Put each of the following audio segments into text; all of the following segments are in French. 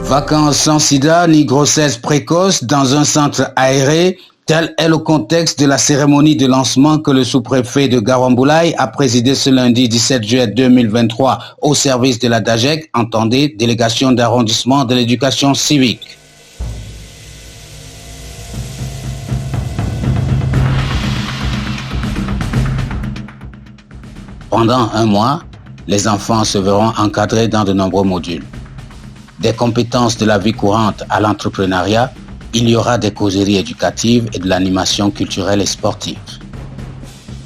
Vacances sans sida ni grossesse précoce dans un centre aéré, tel est le contexte de la cérémonie de lancement que le sous-préfet de Garamboulaye a présidé ce lundi 17 juillet 2023 au service de la DAGEC, entendez, délégation d'arrondissement de l'éducation civique. Pendant un mois, les enfants se verront encadrés dans de nombreux modules. Des compétences de la vie courante à l'entrepreneuriat, il y aura des causeries éducatives et de l'animation culturelle et sportive.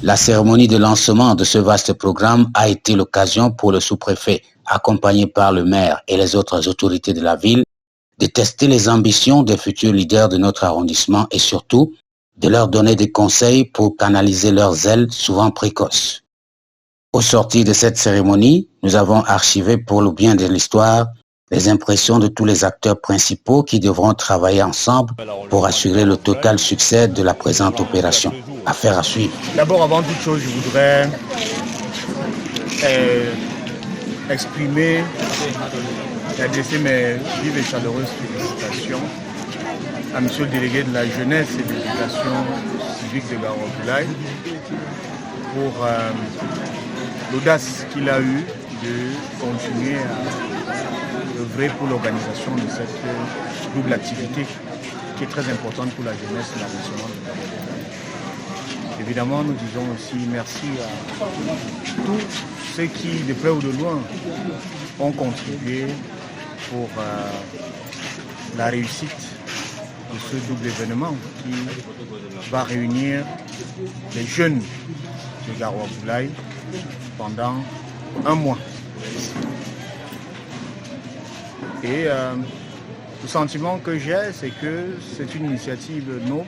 La cérémonie de lancement de ce vaste programme a été l'occasion pour le sous-préfet, accompagné par le maire et les autres autorités de la ville, de tester les ambitions des futurs leaders de notre arrondissement et surtout de leur donner des conseils pour canaliser leurs ailes souvent précoces. Au sortir de cette cérémonie, nous avons archivé pour le bien de l'histoire les impressions de tous les acteurs principaux qui devront travailler ensemble pour assurer le total succès de la présente opération. Affaire à suivre. D'abord, avant toute chose, je voudrais exprimer et adresser mes vives et chaleureuses félicitations à monsieur le délégué de la jeunesse et de l'éducation civique de Garamboulaye pour l'audace qu'il a eue de continuer à œuvrer pour l'organisation de cette double activité qui est très importante pour la jeunesse et l'arrondissement de Garamboulaye. Évidemment, nous disons aussi merci à tous ceux qui, de près ou de loin, ont contribué pour la réussite de ce double événement qui va réunir les jeunes de Garamboulaye pendant un mois. Et le sentiment que j'ai, c'est que c'est une initiative noble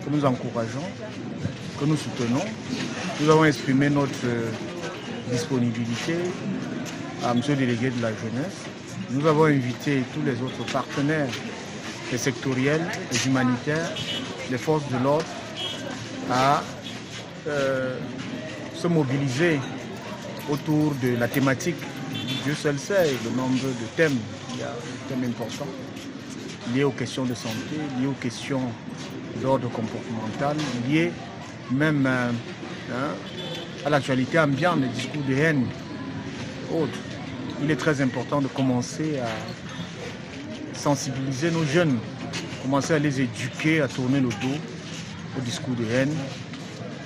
que nous encourageons, que nous soutenons. Nous avons exprimé notre disponibilité à M. le délégué de la jeunesse. Nous avons invité tous les autres partenaires, les sectoriels, les humanitaires, les forces de l'ordre à se mobiliser autour de la thématique. Dieu seul sait le nombre de thèmes. Il y a des thèmes importants liés aux questions de santé, liés aux questions d'ordre comportemental, liés même à l'actualité ambiante, les discours de haine et autres. Il est très important de commencer à sensibiliser nos jeunes, commencer à les éduquer, à tourner le dos aux discours de haine,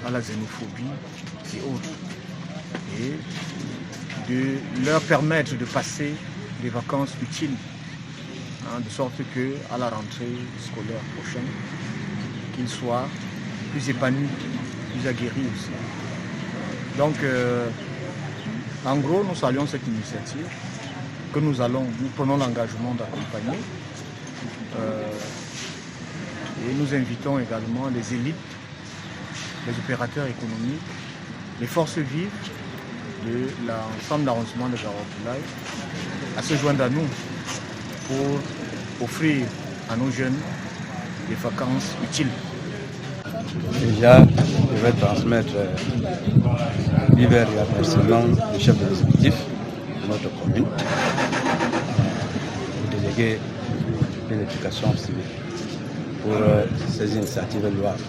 à la xénophobie et autres. Et de leur permettre de passer des vacances utiles, de sorte qu'à la rentrée scolaire prochaine, qu'ils soient plus épanouis, plus aguerris aussi. Donc, en gros, nous saluons cette initiative que nous prenons l'engagement d'accompagner. Et nous invitons également les élites, les opérateurs économiques, les forces vives de l'ensemble d'arrondissement de Garamboulaye à se joindre à nous pour offrir à nos jeunes des vacances utiles. Déjà, je vais transmettre divers remerciements du chef de l'exécutif de notre commune, au délégué de l'éducation civique, pour ces initiatives louables.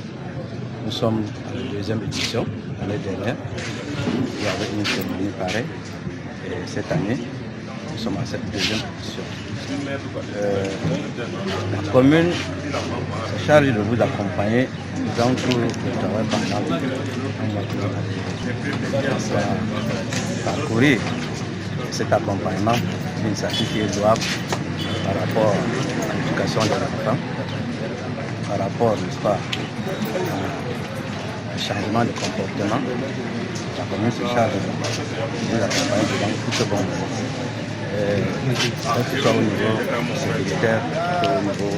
Nous sommes à la deuxième édition, l'année dernière, il y avait une cérémonie pareille, et cette année, nous sommes à cette deuxième édition. La commune se charge de vous accompagner dans tout le travail pendant un mois de parcourir cet accompagnement, l'initiative qui est louable par rapport à l'éducation des enfants, par rapport, n'est-ce pas, au changement de comportement. La commune se charge de nous accompagner dans tout ce bon moment. Que ce soit au niveau sécuritaire, au niveau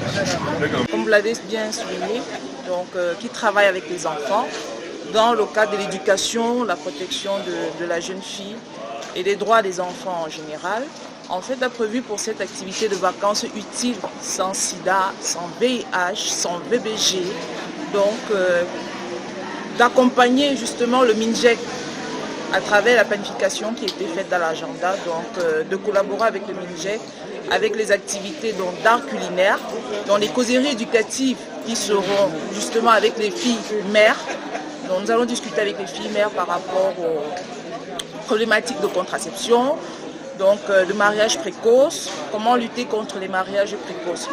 éducation. Comme vous l'avez bien souligné, donc, qui travaille avec les enfants dans le cadre de l'éducation, la protection de la jeune fille et des droits des enfants en général. En fait, a prévu pour cette activité de vacances utiles, sans sida, sans VIH, sans VBG, donc d'accompagner justement le MINJEC à travers la planification qui a été faite dans l'agenda, donc de collaborer avec le MINUJEC, avec les activités d'art culinaire, dans les causeries éducatives qui seront justement avec les filles mères. Donc nous allons discuter avec les filles mères par rapport aux problématiques de contraception, donc de mariage précoce, comment lutter contre les mariages précoces.